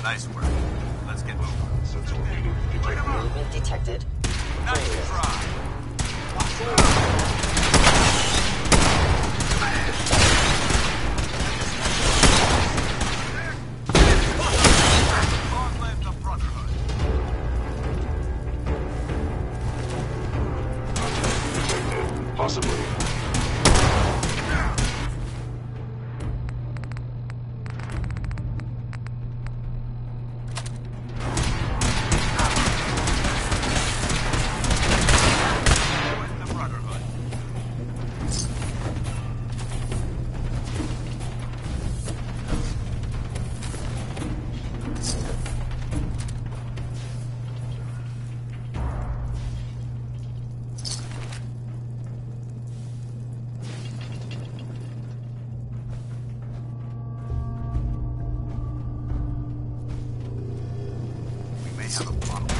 Nice work. Let's get moving. Movement detected. Nice try. Long live the Brotherhood. Possibly. With the Brotherhood. We may have a problem.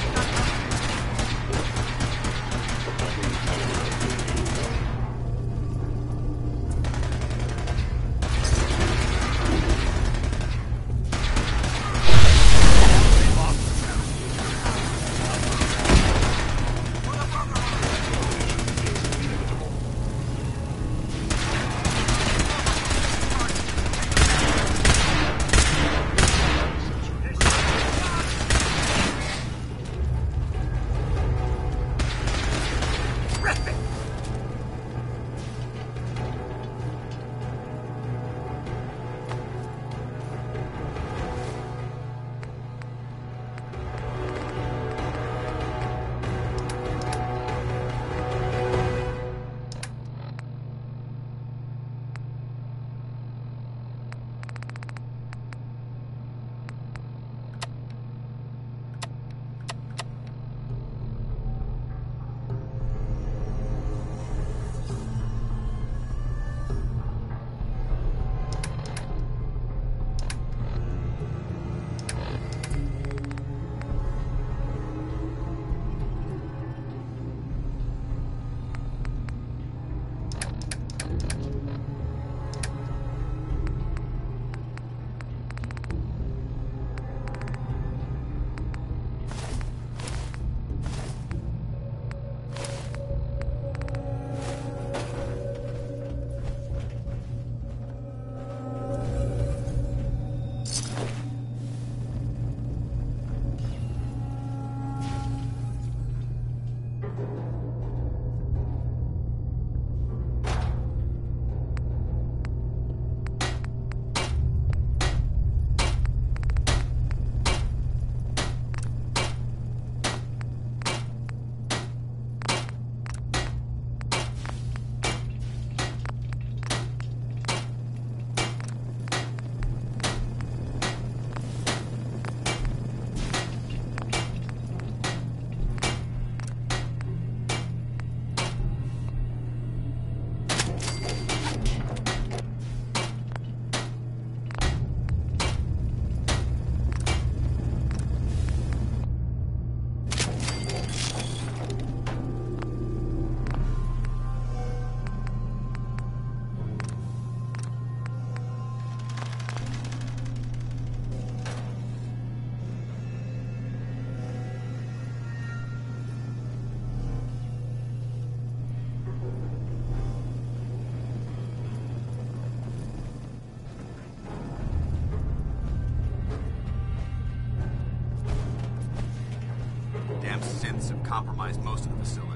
Damn synths have compromised most of the facility.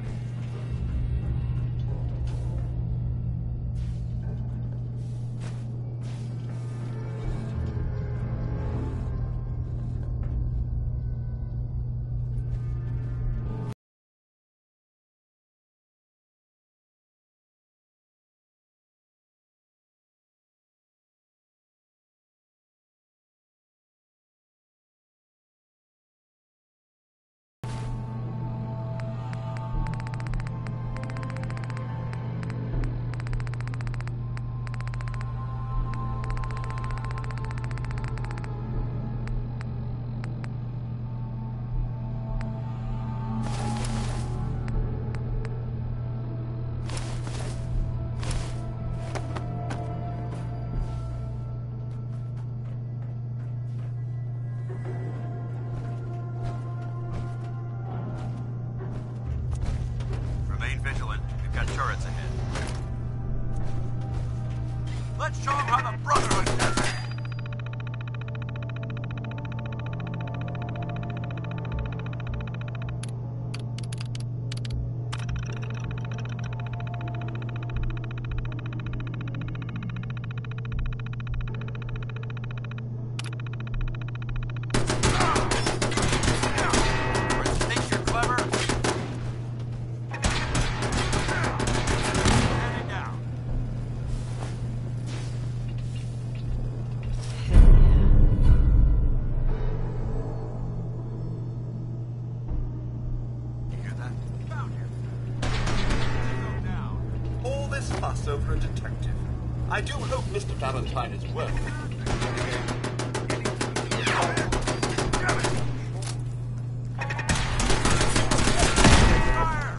Remain vigilant. We've got turrets ahead. Let's show them how the Brotherhood does it! Think you're clever? Standing down. You hear that? Found him. Go down. All this fuss over a detective. I do hope Mr. Valentine is well. Fire!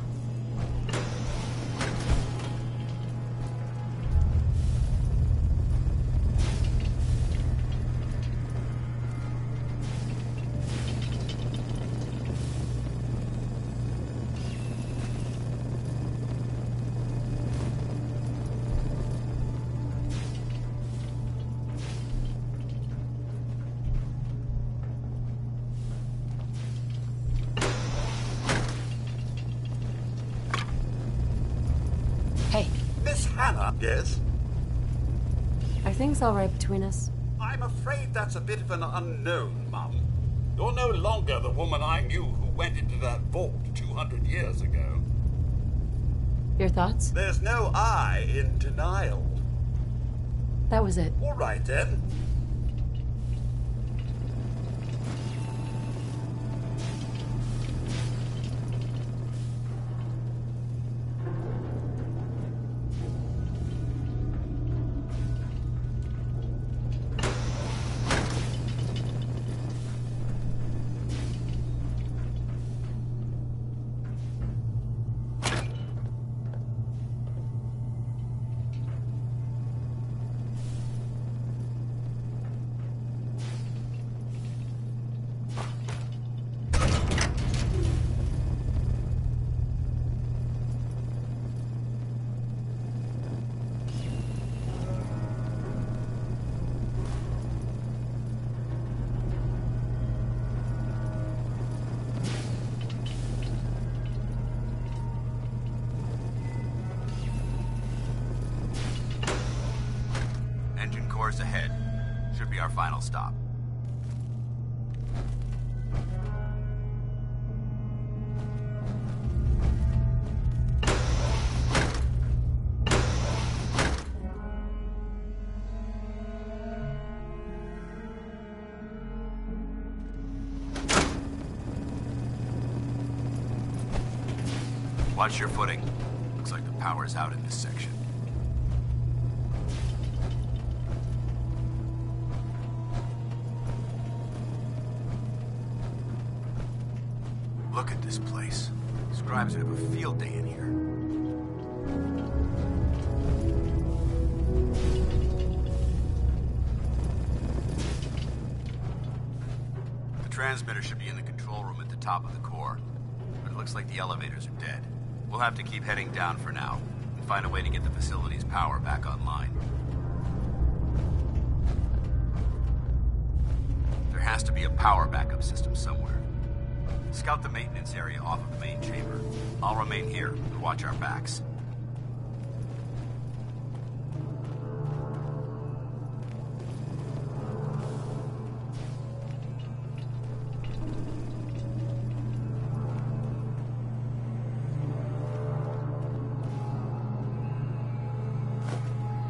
Hey, Miss Hannah? Yes? Are things all right between us? I'm afraid that's a bit of an unknown, Mum. You're no longer the woman I knew who went into that vault 200 years ago. Your thoughts? There's no I in denial. That was it. All right, then. Engine cores ahead. Should be our final stop. Watch your footing. Looks like the power's out in this section. Look at this place. Scribes would have a field day in here. The transmitter should be in the control room at the top of the core, but it looks like the elevators are dead. We'll have to keep heading down for now and find a way to get the facility's power back online. There has to be a power backup system somewhere. Scout the maintenance area off of the main chamber. I'll remain here and watch our backs.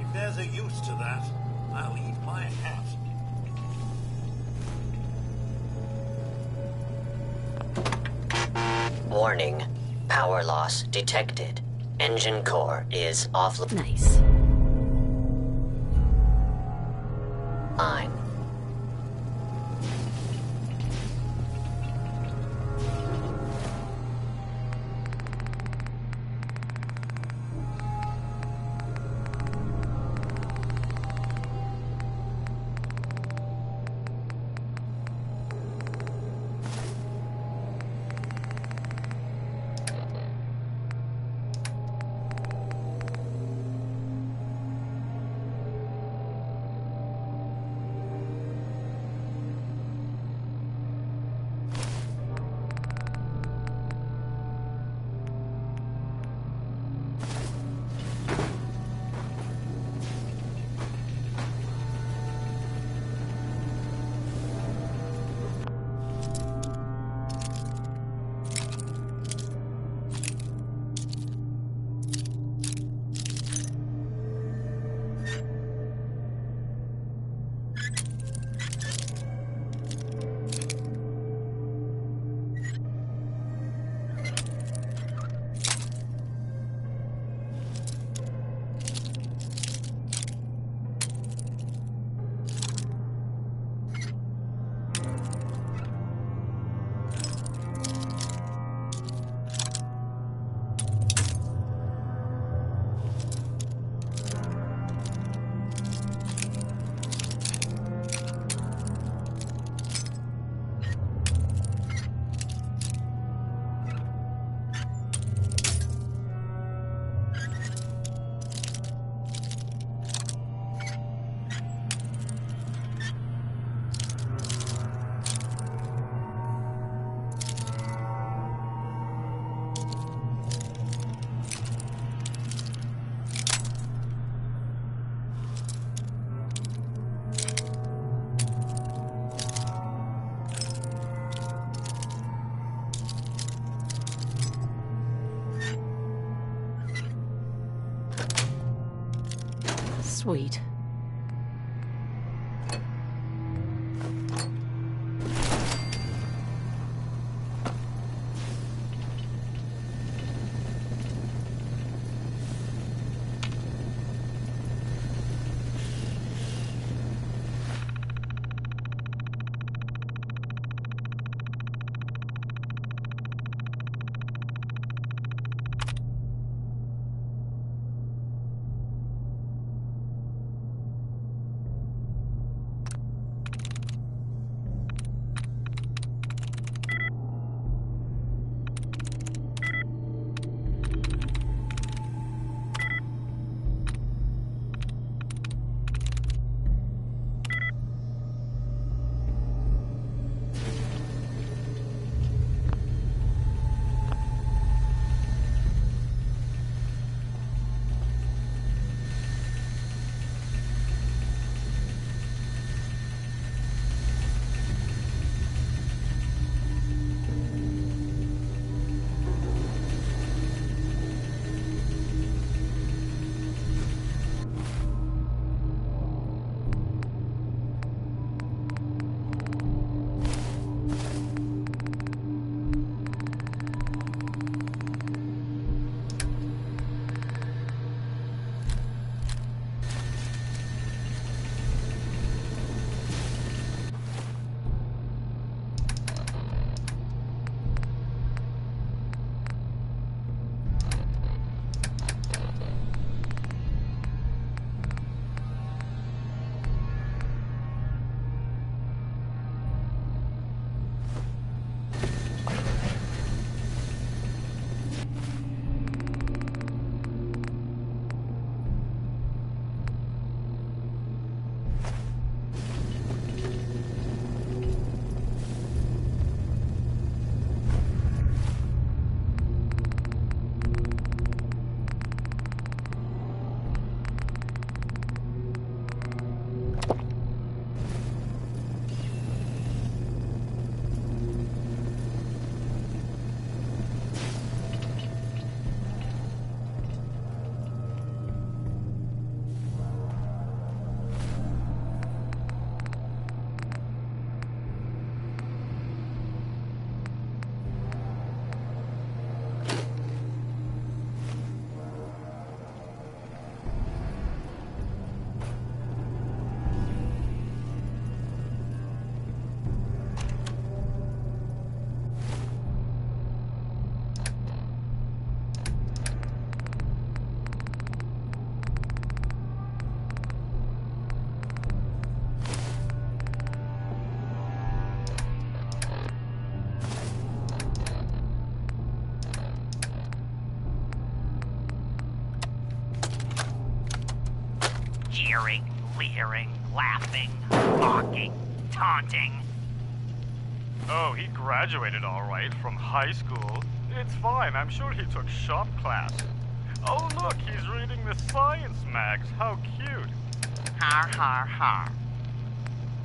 If there's a use to that, I'll eat my hat. warning. Power loss detected. Engine core is offline. Nice. Sweet. Jeering, leering, laughing, mocking, taunting. Oh, he graduated all right from high school. It's fine, I'm sure he took shop class. Oh look, he's reading the science mags. How cute. Har har har.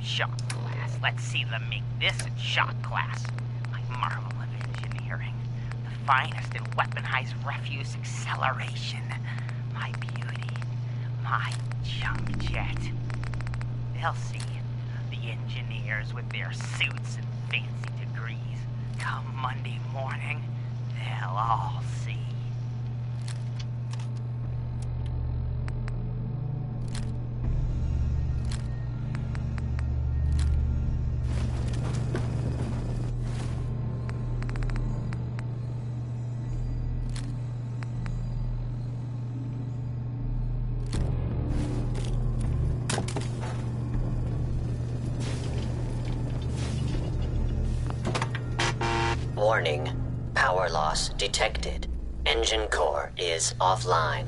Shop class. Let's see them make this in shop class. My marvel of engineering. The finest in weaponized refuse acceleration. My beauty. My junk jet. They'll see. The engineers with their suits and fancy degrees. Come Monday morning, they'll all see. Warning. Power loss detected. Engine core is offline.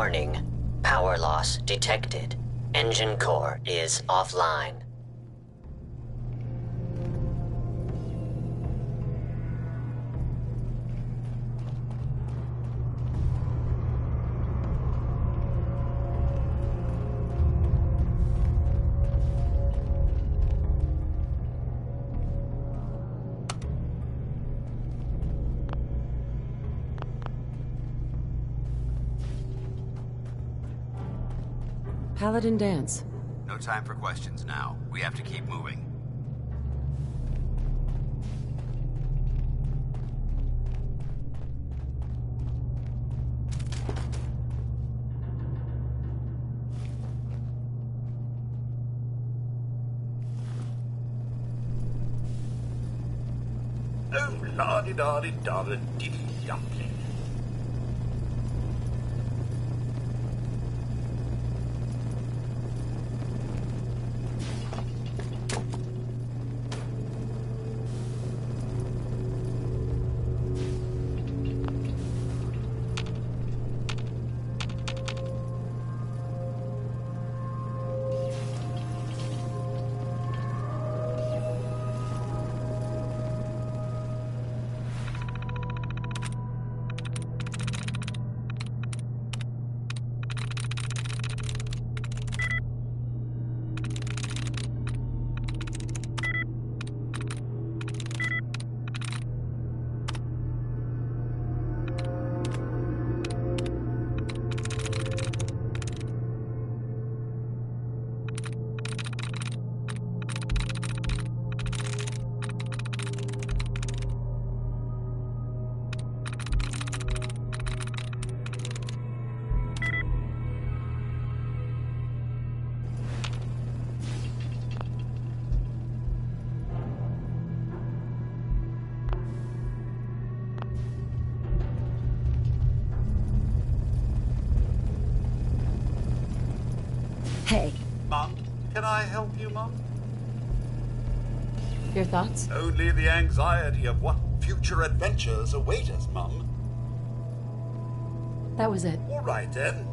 Warning. Power loss detected. Engine core is offline. Paladin Dance. No time for questions now. We have to keep moving. Oh, la-di-da-di-da-di-dee-yumpy. Hey. Mum, can I help you, Mum? Your thoughts? Only the anxiety of what future adventures await us, Mum. That was it. All right, then.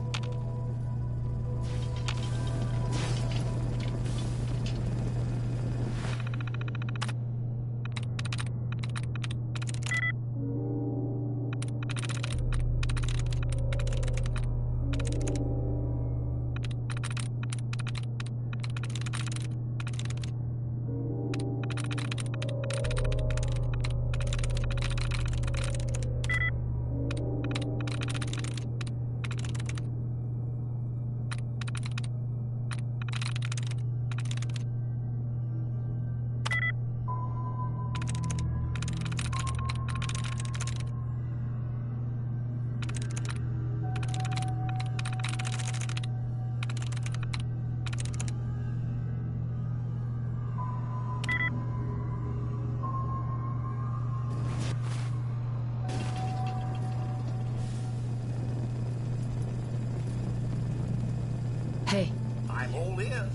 Hey. I'm all ears.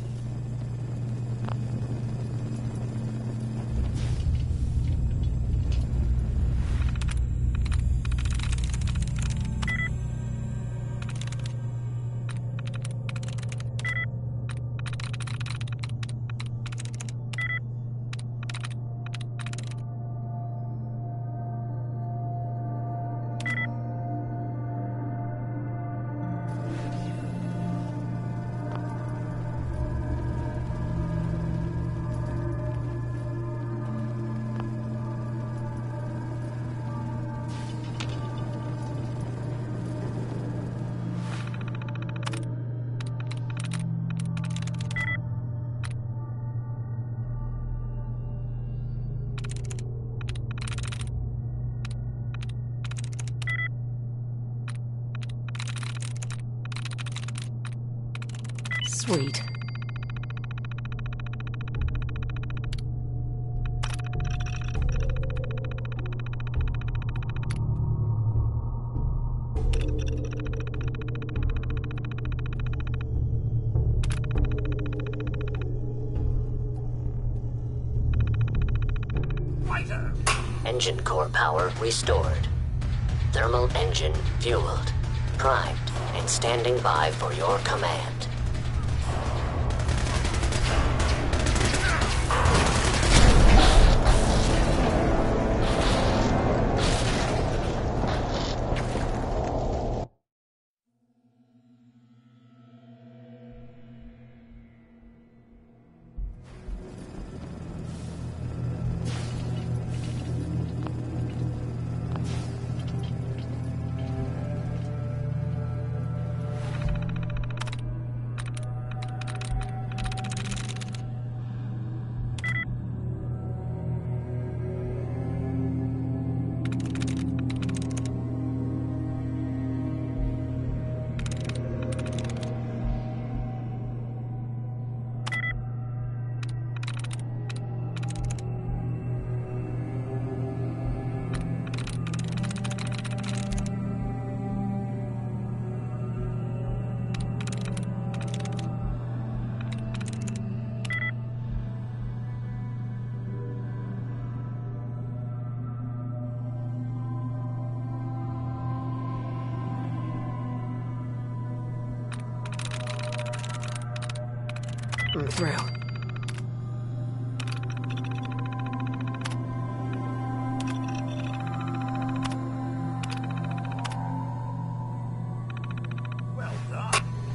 Sweet. Engine core power restored. Thermal engine fueled. primed, and standing by for your command. I'm through.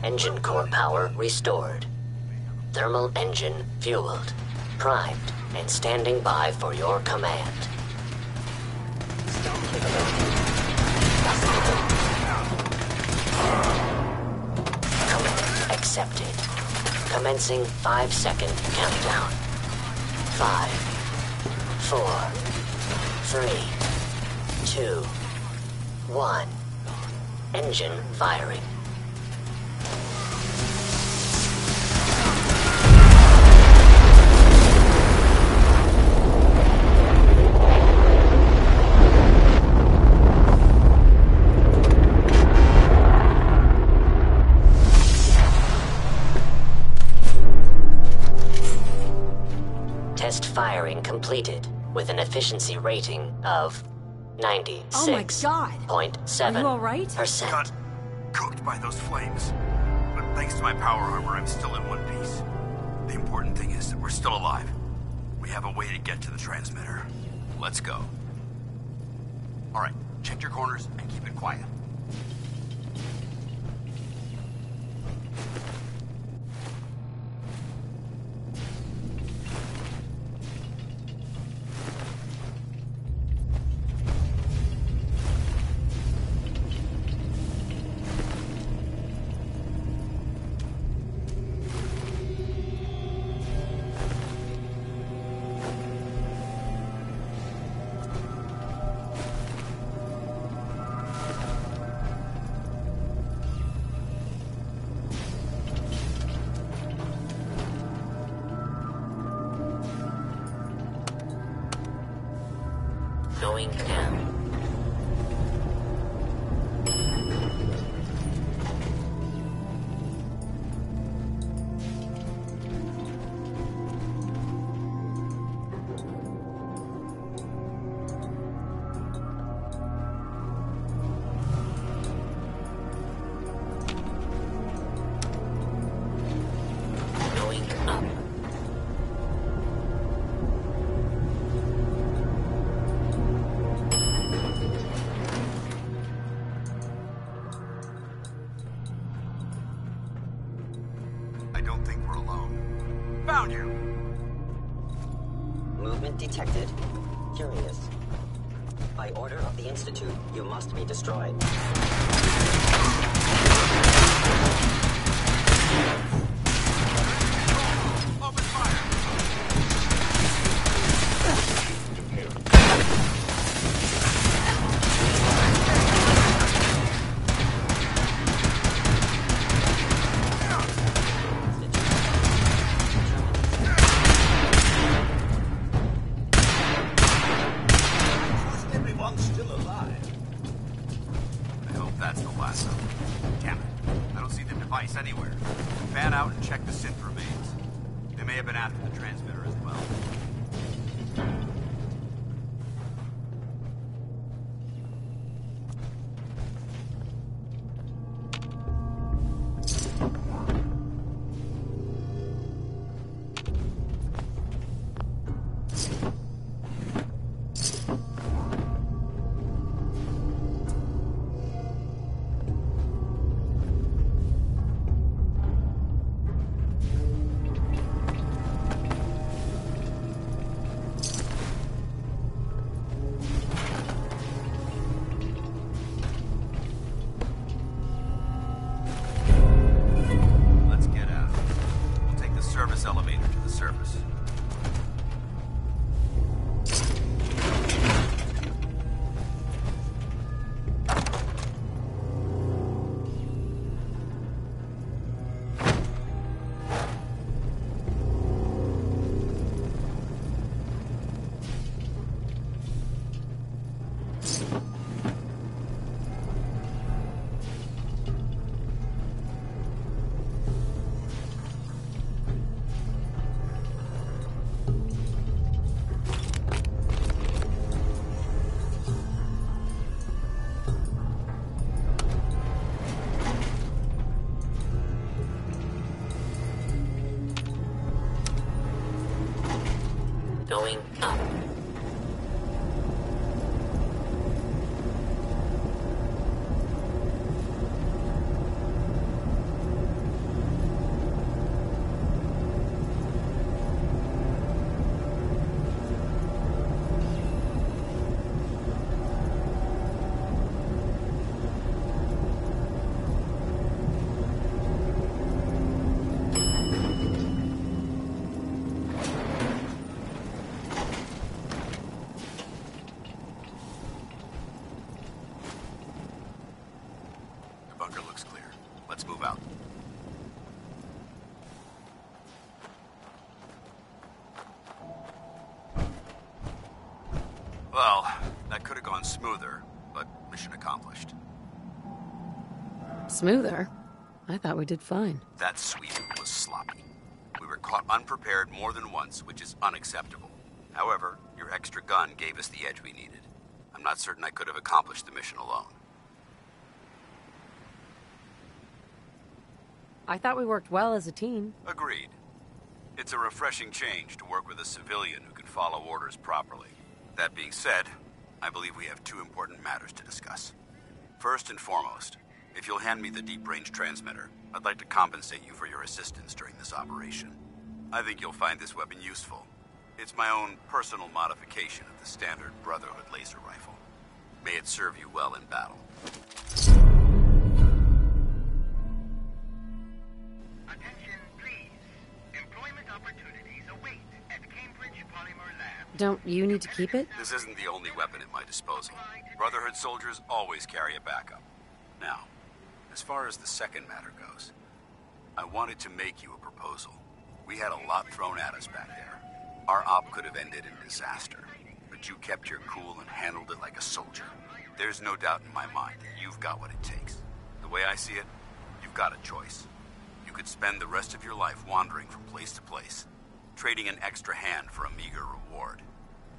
Engine core power restored. Thermal engine fueled, primed, and standing by for your command. Command accepted. Commencing 5-second countdown. 5, 4, 3, 2, 1. Engine firing. Test firing completed with an efficiency rating of 96.7%. Are you all right? Got cooked by those flames. But thanks to my power armor, I'm still in one piece. The important thing is that we're still alive. We have a way to get to the transmitter. Let's go. Alright, check your corners and keep it quiet. Going down. Going up. I don't think we're alone. Found you! Movement detected. Curious. By order of the Institute, you must be destroyed. Open fire! Everyone's still alive. I hope that's the last of them. Damn it. I don't see the device anywhere. Fan out and check the synth remains. They may have been after the transmitter as well. bunker looks clear. Let's move out. Well, that could have gone smoother, but mission accomplished. Smoother? I thought we did fine. That sweep was sloppy. We were caught unprepared more than once, which is unacceptable. However, your extra gun gave us the edge we needed. I'm not certain I could have accomplished the mission alone. I thought we worked well as a team. Agreed. It's a refreshing change to work with a civilian who can follow orders properly. That being said, I believe we have two important matters to discuss. First and foremost, if you'll hand me the deep-range transmitter, I'd like to compensate you for your assistance during this operation. I think you'll find this weapon useful. It's my own personal modification of the standard Brotherhood laser rifle. May it serve you well in battle. Attention, please. Employment opportunities await at Cambridge Polymer Lab. Don't you need to keep it? This isn't the only weapon at my disposal. Brotherhood soldiers always carry a backup. Now, as far as the second matter goes, I wanted to make you a proposal. We had a lot thrown at us back there. Our op could have ended in disaster, but you kept your cool and handled it like a soldier. There's no doubt in my mind that you've got what it takes. The way I see it, you've got a choice. You could spend the rest of your life wandering from place to place, trading an extra hand for a meager reward.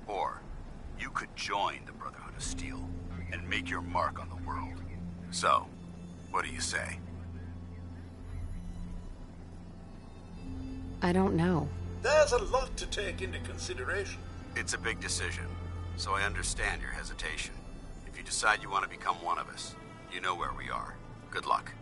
Or, you could join the Brotherhood of Steel and make your mark on the world. So, what do you say? I don't know. There's a lot to take into consideration. It's a big decision, so I understand your hesitation. If you decide you want to become one of us, you know where we are. Good luck.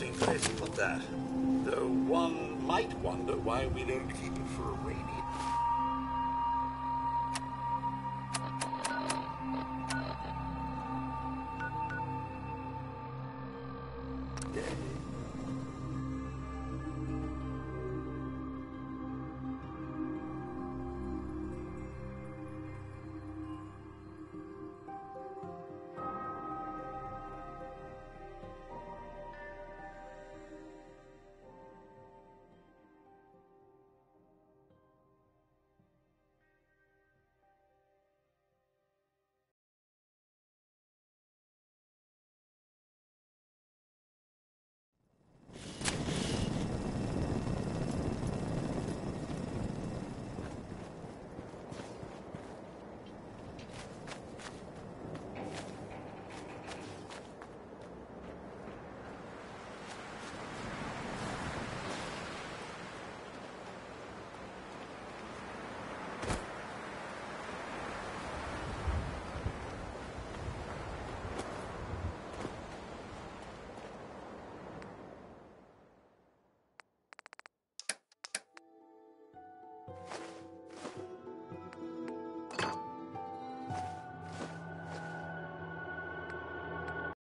interesting place to put that. Though one might wonder why we don't keep it for a rainy.